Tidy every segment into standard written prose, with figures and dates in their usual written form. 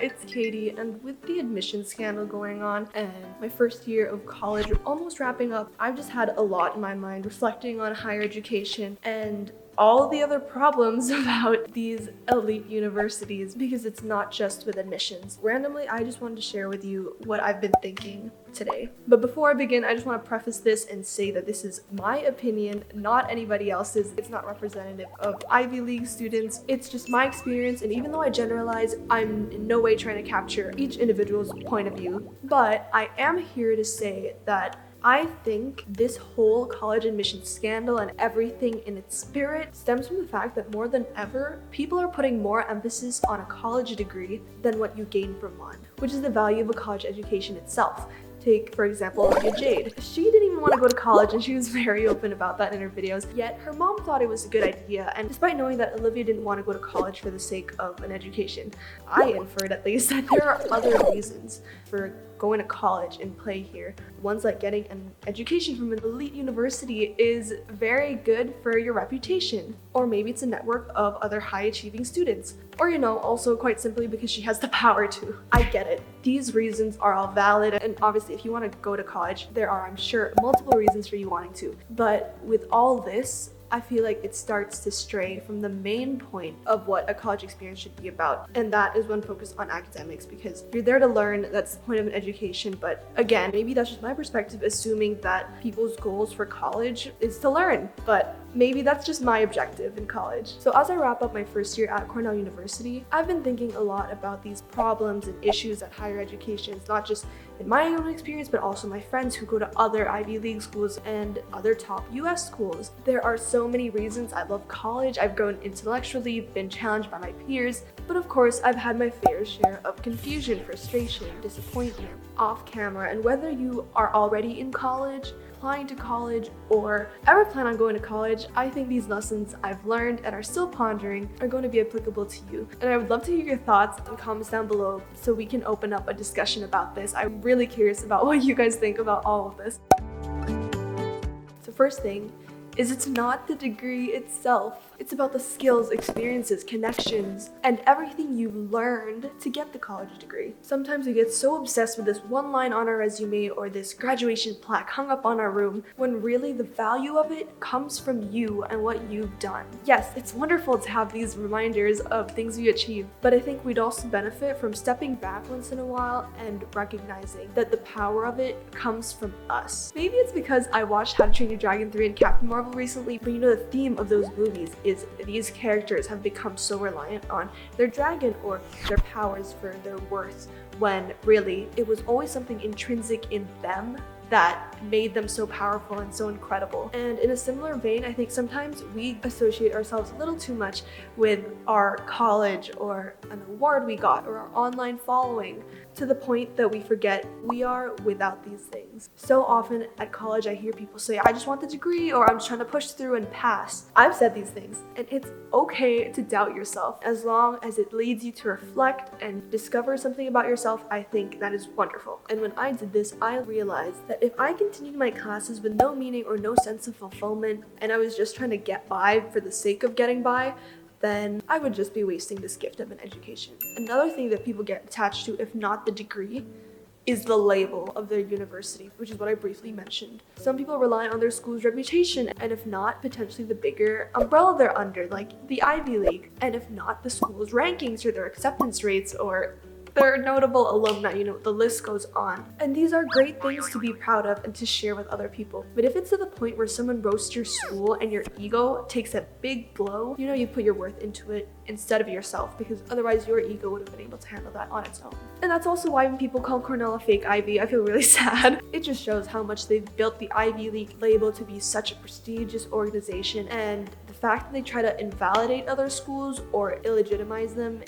it's Katie, and with the admission scandal going on and my first year of college almost wrapping up, I've just had a lot in my mind reflecting on higher education and all the other problems about these elite universities, because it's not just with admissions. Randomly, I just wanted to share with you what I've been thinking today. But before I begin, I just want to preface this and say that this is my opinion, not anybody else's. It's not representative of Ivy League students. It's just my experience, and even though I generalize, I'm in no way trying to capture each individual's point of view. But I am here to say that I think this whole college admissions scandal and everything in its spirit stems from the fact that more than ever, people are putting more emphasis on a college degree than what you gain from one, which is the value of a college education itself. Take, for example, Olivia Jade. She didn't even want to go to college, and she was very open about that in her videos, yet her mom thought it was a good idea. And despite knowing that Olivia didn't want to go to college for the sake of an education, I inferred at least that there are other reasons for going to college and play here. Ones like getting an education from an elite university is very good for your reputation. Or maybe it's a network of other high achieving students. Or, also quite simply because she has the power to. I get it. These reasons are all valid, and obviously if you want to go to college, there are, I'm sure, multiple reasons for you wanting to. But with all this, I feel like it starts to stray from the main point of what a college experience should be about, and that is one focused on academics, because you're there to learn. That's the point of an education. But again, maybe that's just my perspective, assuming that people's goals for college is to learn, but maybe that's just my objective in college. So as I wrap up my first year at Cornell University, I've been thinking a lot about these problems and issues at higher education. It's not just in my own experience, but also my friends who go to other Ivy League schools and other top US schools. There are so many reasons I love college. I've grown intellectually, been challenged by my peers, but of course I've had my fair share of confusion, frustration, disappointment off camera. And whether you are already in college, applying to college, or ever plan on going to college, I think these lessons I've learned and are still pondering are going to be applicable to you. And I would love to hear your thoughts and comments down below so we can open up a discussion about this. I'm really curious about what you guys think about all of this. So first thing is, it's not the degree itself. It's about the skills, experiences, connections, and everything you learned to get the college degree. Sometimes we get so obsessed with this one line on our resume or this graduation plaque hung up on our room, when really the value of it comes from you and what you've done. Yes, it's wonderful to have these reminders of things we achieved, but I think we'd also benefit from stepping back once in a while and recognizing that the power of it comes from us. Maybe it's because I watched How to Train Your Dragon 3 and Captain Marvel recently, but the theme of those movies is these characters have become so reliant on their dragon or their powers for their worth, when really it was always something intrinsic in them that made them so powerful and so incredible. And in a similar vein, I think sometimes we associate ourselves a little too much with our college or an award we got or our online following, to the point that we forget we are without these things. So often at college, I hear people say, I just want the degree, or I'm just trying to push through and pass. I've said these things, and it's okay to doubt yourself. As long as it leads you to reflect and discover something about yourself, I think that is wonderful. And when I did this, I realized that if I continued my classes with no meaning or no sense of fulfillment, and I was just trying to get by for the sake of getting by, then I would just be wasting this gift of an education. Another thing that people get attached to, if not the degree, is the label of their university, which is what I briefly mentioned. Some people rely on their school's reputation, and if not, potentially the bigger umbrella they're under, like the Ivy League, and if not, the school's rankings or their acceptance rates or their notable alumni, the list goes on. And these are great things to be proud of and to share with other people. But if it's to the point where someone roasts your school and your ego takes a big blow, you put your worth into it instead of yourself, because otherwise your ego would have been able to handle that on its own. And that's also why when people call Cornell a fake Ivy, I feel really sad. It just shows how much they've built the Ivy League label to be such a prestigious organization, and the fact that they try to invalidate other schools or illegitimize them,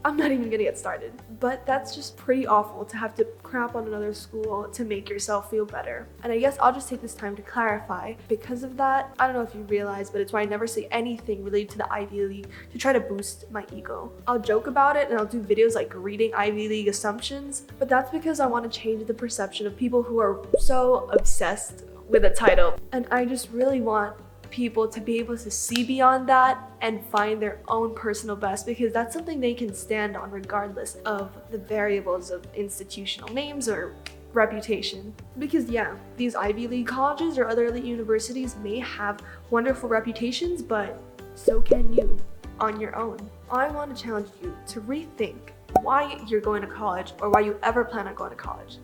I'm not even gonna get started. But that's just pretty awful to have to crap on another school to make yourself feel better. And I guess I'll just take this time to clarify. Because of that, I don't know if you realize, but it's why I never say anything related to the Ivy League to try to boost my ego. I'll joke about it and I'll do videos like reading Ivy League assumptions, but that's because I want to change the perception of people who are so obsessed with a title. And I just really want people to be able to see beyond that and find their own personal best, because that's something they can stand on regardless of the variables of institutional names or reputation. Because yeah, these Ivy League colleges or other elite universities may have wonderful reputations, but so can you on your own. I want to challenge you to rethink why you're going to college or why you ever plan on going to college.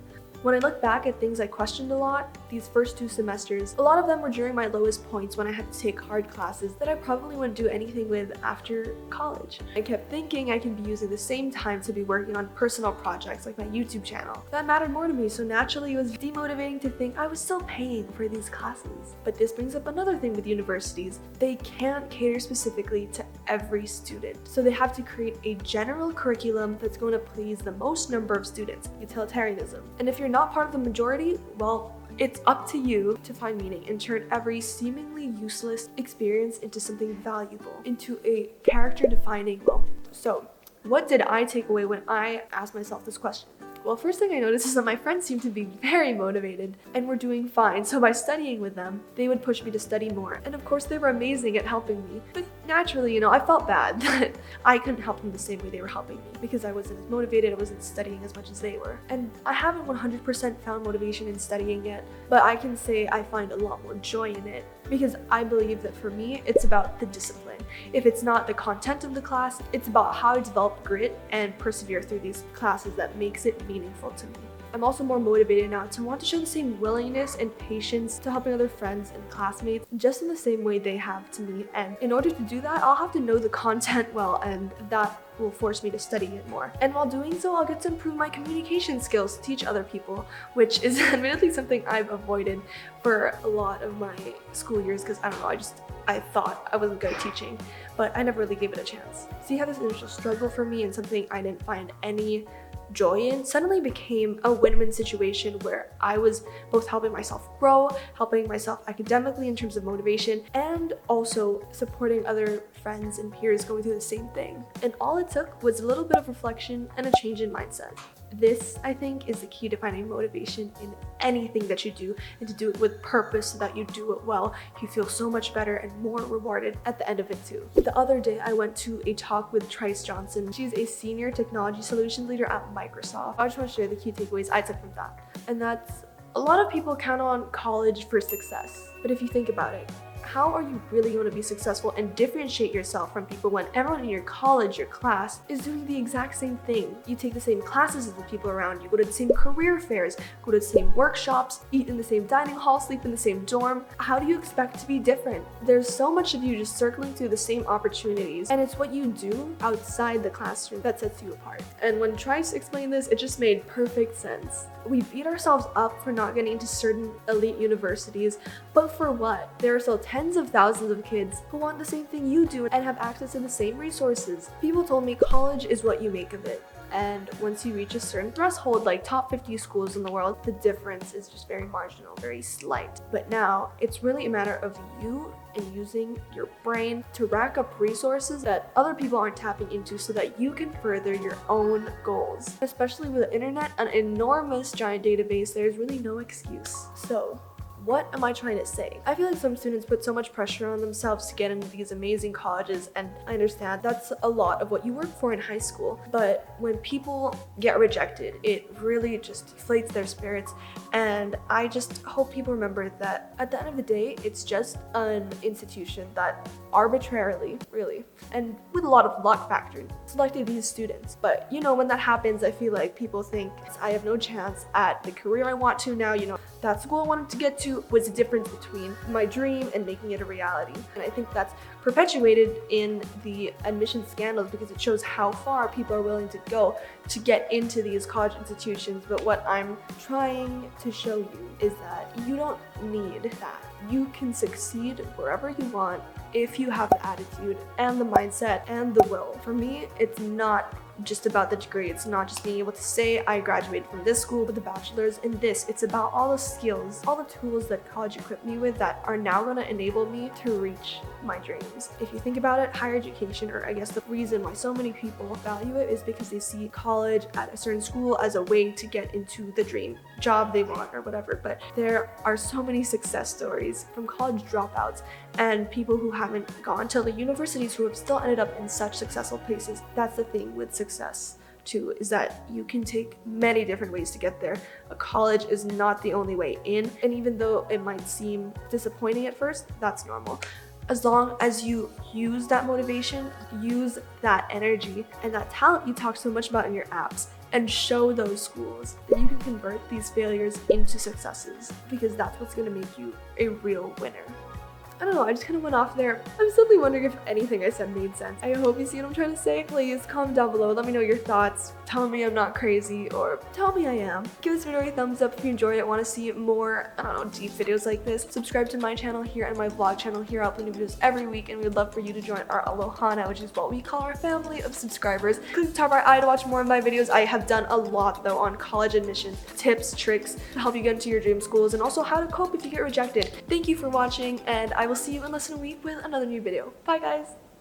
When I look back at things I questioned a lot, these first 2 semesters, a lot of them were during my lowest points when I had to take hard classes that I probably wouldn't do anything with after college. I kept thinking I can be using the same time to be working on personal projects like my YouTube channel. That mattered more to me, so naturally it was demotivating to think I was still paying for these classes. But this brings up another thing with universities. They can't cater specifically to every student. So they have to create a general curriculum that's going to please the most number of students, utilitarianism. And if you're not part of the majority, well, it's up to you to find meaning and turn every seemingly useless experience into something valuable, into a character-defining moment. So, what did I take away when I asked myself this question? Well, first thing I noticed is that my friends seemed to be very motivated and were doing fine, so by studying with them, they would push me to study more. And of course, they were amazing at helping me. But naturally, I felt bad that I couldn't help them the same way they were helping me, because I wasn't as motivated, I wasn't studying as much as they were. And I haven't 100% found motivation in studying yet, but I can say I find a lot more joy in it, because I believe that for me, it's about the discipline. If it's not the content of the class, it's about how I develop grit and persevere through these classes that makes it meaningful to me. I'm also more motivated now to want to show the same willingness and patience to helping other friends and classmates just in the same way they have to me. And in order to do that, I'll have to know the content well, and that will force me to study it more. And while doing so, I'll get to improve my communication skills to teach other people, which is admittedly something I've avoided for a lot of my school years, because I don't know, I thought I wasn't good at teaching, but I never really gave it a chance. See how this initial struggle for me and something I didn't find any joy in suddenly became a win-win situation where I was both helping myself grow, helping myself academically in terms of motivation, and also supporting other friends and peers going through the same thing. And all it took was a little bit of reflection and a change in mindset. This, I think, is the key to finding motivation in anything that you do, and to do it with purpose so that you do it well. You feel so much better and more rewarded at the end of it too. The other day, I went to a talk with Tracy. She's a senior technology solutions leader at Microsoft. I just want to share the key takeaways I took from that. And that's, a lot of people count on college for success. But if you think about it, how are you really going to be successful and differentiate yourself from people when everyone in your college, your class, is doing the exact same thing? You take the same classes as the people around you, go to the same career fairs, go to the same workshops, eat in the same dining hall, sleep in the same dorm. How do you expect to be different? There's so much of you just circling through the same opportunities, and it's what you do outside the classroom that sets you apart. And when Tracy explained this, it just made perfect sense. We beat ourselves up for not getting into certain elite universities, but for what? There are still tens of thousands of kids who want the same thing you do and have access to the same resources. People told me college is what you make of it. And once you reach a certain threshold, like top 50 schools in the world, the difference is just very marginal, very slight. But now it's really a matter of you and using your brain to rack up resources that other people aren't tapping into so that you can further your own goals. Especially with the internet, an enormous giant database, there's really no excuse. So, what am I trying to say? I feel like some students put so much pressure on themselves to get into these amazing colleges, and I understand that's a lot of what you work for in high school. But when people get rejected, it really just deflates their spirits. And I just hope people remember that at the end of the day, it's just an institution that arbitrarily, really, and with a lot of luck factored, selected these students. But when that happens, I feel like people think I have no chance at the career I want to now. That school I wanted to get to was the difference between my dream and making it a reality. And I think that's perpetuated in the admission scandals, because it shows how far people are willing to go to get into these college institutions. But what I'm trying to show you is that you don't need that. You can succeed wherever you want if you have the attitude and the mindset and the will. For me, it's not just about the degree. It's not just being able to say I graduated from this school with a bachelor's in this. It's about all the skills, all the tools that college equipped me with that are now going to enable me to reach my dreams. If you think about it, higher education, or I guess the reason why so many people value it, is because they see college at a certain school as a way to get into the dream job they want or whatever. But there are so many success stories stories from college dropouts and people who haven't gone to the universities who have still ended up in such successful places. That's the thing with success too, is that you can take many different ways to get there. A college is not the only way in, and even though it might seem disappointing at first, that's normal. As long as you use that motivation, use that energy, and that talent you talk so much about in your apps, and show those schools that you can convert these failures into successes, because that's what's going to make you a real winner. I don't know, I just kind of went off there. I'm simply wondering if anything I said made sense. I hope you see what I'm trying to say. Please comment down below, let me know your thoughts. Tell me I'm not crazy, or tell me I am. Give this video a thumbs up if you enjoyed it, want to see more, I don't know, deep videos like this. Subscribe to my channel here and my vlog channel here. I'll upload new videos every week, and we'd love for you to join our Aloha, which is what we call our family of subscribers. Click the top right eye to watch more of my videos. I have done a lot though on college admissions, tips, tricks to help you get into your dream schools, and also how to cope if you get rejected. Thank you for watching, and I will see you in less than a week with another new video. Bye guys!